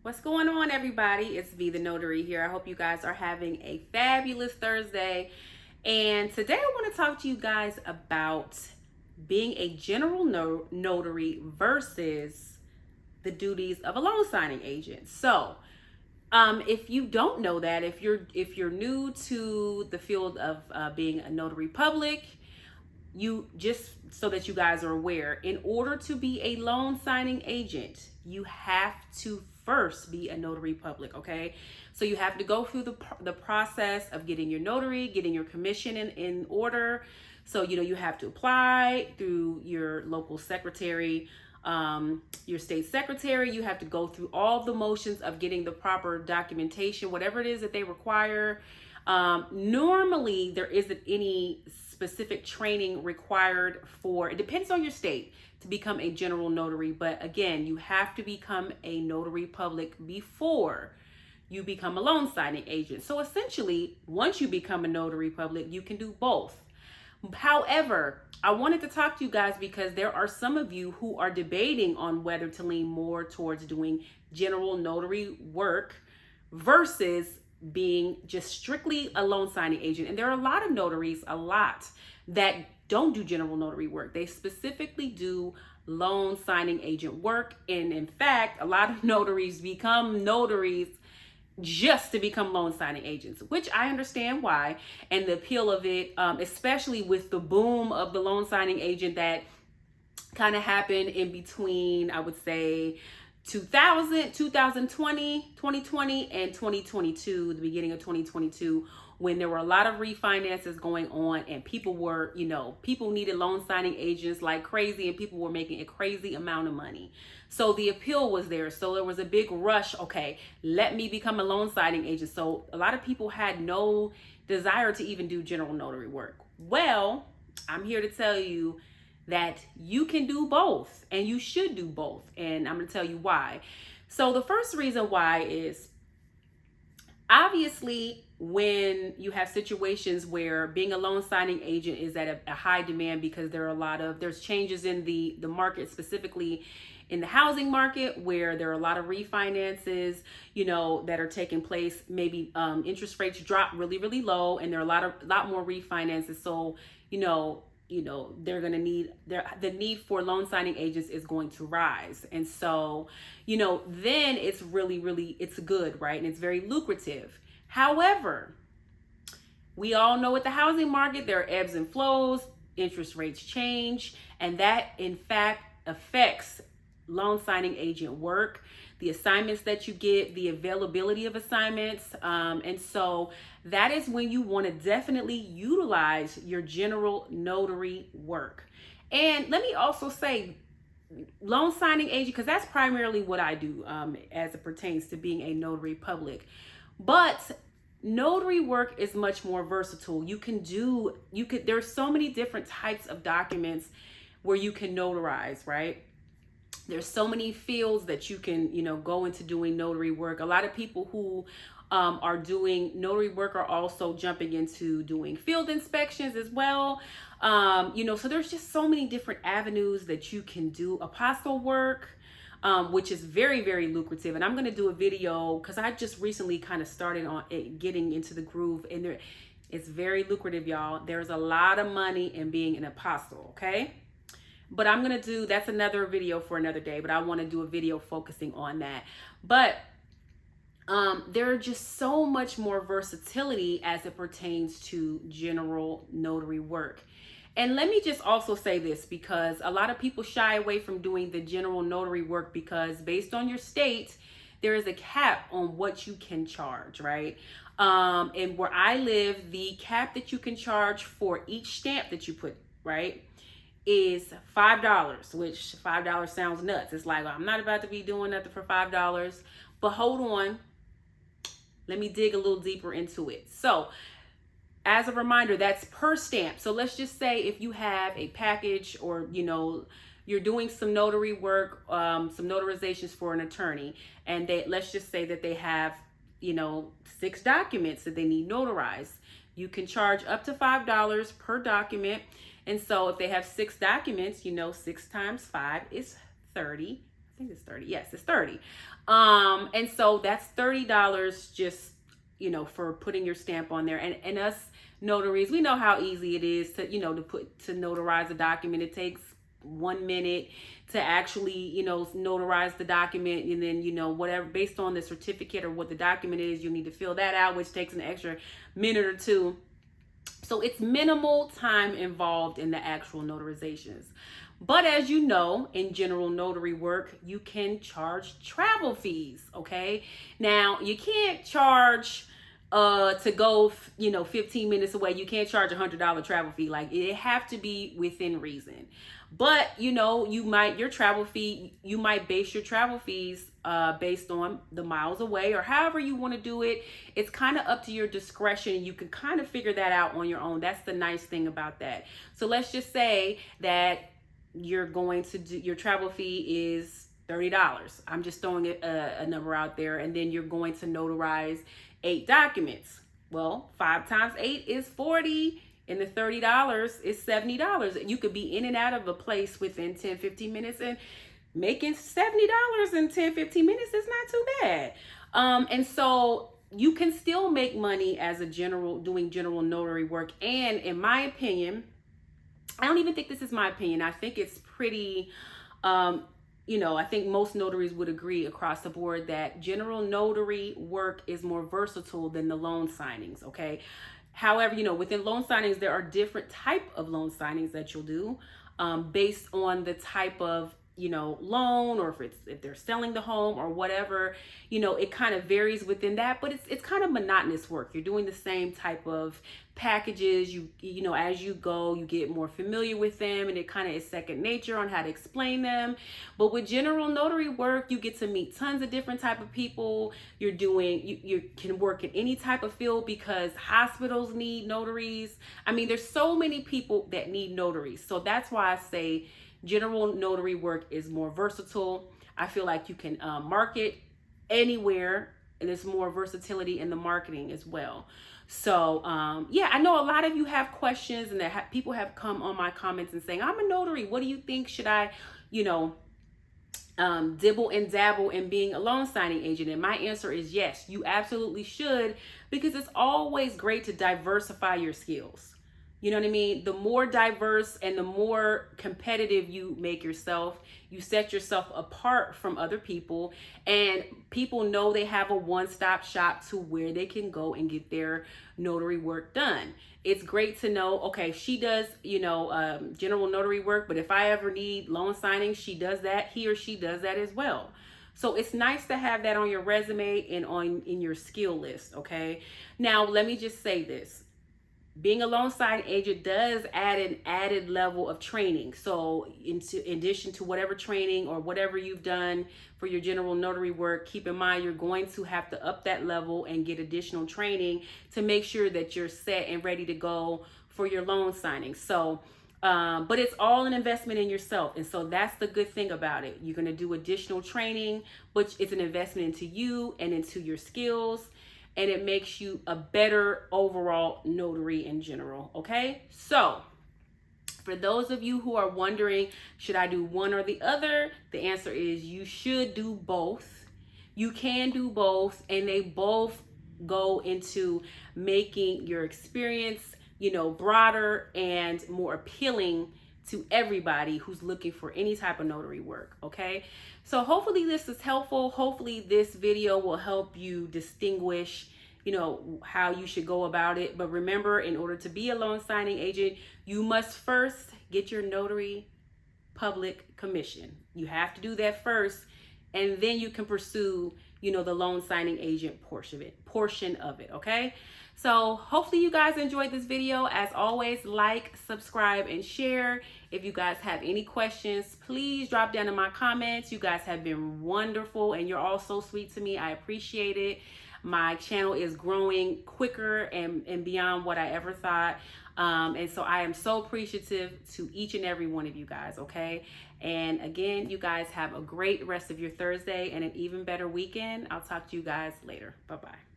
What's going on, everybody? It's V the Notary here. I hope you guys are having a fabulous Thursday. And today I want to talk to you guys about being a general notary versus the duties of a loan signing agent. So, if you don't know that, if you're new to the field of being a notary public, you just so that you guys are aware, in order to be a loan signing agent, you have to first be a notary public. Okay, so you have to go through the process of getting your notary, getting your commission in order. So you have to apply through your local secretary, your state secretary. You have to go through all the motions of getting the proper documentation, whatever it is that they require. Normally there isn't any specific training required for, it depends on your state, to become a general notary. But again, you have to become a notary public before you become a loan signing agent. So essentially, once you become a notary public, you can do both. However, I wanted to talk to you guys because there are some of you who are debating on whether to lean more towards doing general notary work versus being just strictly a loan signing agent. And there are a lot of notaries, that don't do general notary work. They specifically do loan signing agent work. And in fact, a lot of notaries become notaries just to become loan signing agents, which I understand why, and the appeal of it, especially with the boom of the loan signing agent that kind of happened in between, I would say, 2020, and 2022, the beginning of 2022, when there were a lot of refinances going on and people needed loan signing agents like crazy, and people were making a crazy amount of money. So the appeal was there. So there was a big rush. Okay, let me become a loan signing agent. So a lot of people had no desire to even do general notary work. Well, I'm here to tell you that you can do both, and you should do both. And I'm going to tell you why. So the first reason why is, obviously, when you have situations where being a loan signing agent is at a high demand because there's changes in the market, specifically in the housing market, where there are a lot of refinances, that are taking place. Maybe interest rates drop really, really low, and there are a lot more refinances. So, they're going to the need for loan signing agents is going to rise. And so, then it's really, really, it's good, right? And it's very lucrative. However, we all know with the housing market, there are ebbs and flows, interest rates change, and that in fact affects loan signing agent work, the assignments that you get, the availability of assignments. And so that is when you want to definitely utilize your general notary work. And let me also say, loan signing agent, because that's primarily what I do as it pertains to being a notary public. But notary work is much more versatile. There's so many different types of documents where you can notarize, right? There's so many fields that you can, go into doing notary work. A lot of people who are doing notary work are also jumping into doing field inspections as well. So there's just so many different avenues that you can do apostille work, which is very, very lucrative. And I'm going to do a video because I just recently kind of started on it, getting into the groove, and it's very lucrative, y'all. There's a lot of money in being an apostille, okay? But that's another video for another day, but I want to do a video focusing on that. But there are just so much more versatility as it pertains to general notary work. And let me just also say this, because a lot of people shy away from doing the general notary work because based on your state, there is a cap on what you can charge, right? And where I live, the cap that you can charge for each stamp that you put, right, is $5, which $5 sounds nuts. It's like, I'm not about to be doing nothing for $5, but hold on. Let me dig a little deeper into it. So as a reminder, that's per stamp. So let's just say if you have a package, or, you're doing some notary work, some notarizations for an attorney, and let's just say that they have, 6 documents that they need notarized. You can charge up to $5 per document. And so if they have 6 documents, 6 times 5 is 30. think it's 30. Yes, it's 30. And so that's $30 just, for putting your stamp on there. And us notaries, we know how easy it is to, to notarize a document. It takes 1 minute to actually, notarize the document, and then, whatever, based on the certificate or what the document is, you need to fill that out, which takes an extra minute or two. So it's minimal time involved in the actual notarizations. But as you know, in general notary work, you can charge travel fees, okay? Now, you can't charge to go, 15 minutes away. You can't charge $100 travel fee. Like, it have to be within reason. But, you might base your travel fees based on the miles away, or however you want to do it. It's kind of up to your discretion. You can kind of figure that out on your own. That's the nice thing about that. So let's just say that you're going to do, your travel fee is $30. I'm just throwing a number out there. And then you're going to notarize 8 documents. Well, 5 times 8 is 40. And the $30 is $70. You could be in and out of a place within 10-15 minutes, and making $70 in 10-15 minutes is not too bad. And so you can still make money as doing general notary work. And in my opinion, I don't even think this is my opinion. I think it's pretty, I think most notaries would agree across the board that general notary work is more versatile than the loan signings, okay? However, within loan signings, there are different type of loan signings that you'll do based on the type of, loan, or if they're selling the home or whatever, it kind of varies within that, but it's kind of monotonous work. You're doing the same type of packages. As you go, you get more familiar with them, and it kind of is second nature on how to explain them. But with general notary work, you get to meet tons of different type of people. You can work in any type of field, because hospitals need notaries. I mean, there's so many people that need notaries. So that's why I say general notary work is more versatile. I feel like you can market anywhere, and there's more versatility in the marketing as well. So I know a lot of you have questions, and that people have come on my comments and saying, I'm a notary, what do you think? Should I, dibble and dabble in being a loan signing agent? And my answer is yes, you absolutely should, because it's always great to diversify your skills. You know what I mean? The more diverse and the more competitive you make yourself, you set yourself apart from other people, and people know they have a one-stop shop to where they can go and get their notary work done. It's great to know, okay, she does, general notary work, but if I ever need loan signing, she does that. He or she does that as well. So it's nice to have that on your resume and in your skill list, okay? Now, let me just say this. Being a loan signing agent does add an added level of training. So in addition to whatever training or whatever you've done for your general notary work, keep in mind you're going to have to up that level and get additional training to make sure that you're set and ready to go for your loan signing. So, but it's all an investment in yourself. And so that's the good thing about it. You're going to do additional training, which is an investment into you and into your skills. And it makes you a better overall notary in general, okay? So, for those of you who are wondering, should I do one or the other? The answer is you should do both. You can do both, and they both go into making your experience, broader and more appealing to everybody who's looking for any type of notary work, okay? So hopefully this is helpful. Hopefully this video will help you distinguish, how you should go about it. But remember, in order to be a loan signing agent, you must first get your notary public commission. You have to do that first, and then you can pursue, the loan signing agent portion of it, okay? So hopefully you guys enjoyed this video. As always, like, subscribe, and share. If you guys have any questions, please drop down in my comments. You guys have been wonderful, and you're all so sweet to me. I appreciate it. My channel is growing quicker and beyond what I ever thought. And so I am so appreciative to each and every one of you guys, okay? And again, you guys have a great rest of your Thursday and an even better weekend. I'll talk to you guys later. Bye-bye.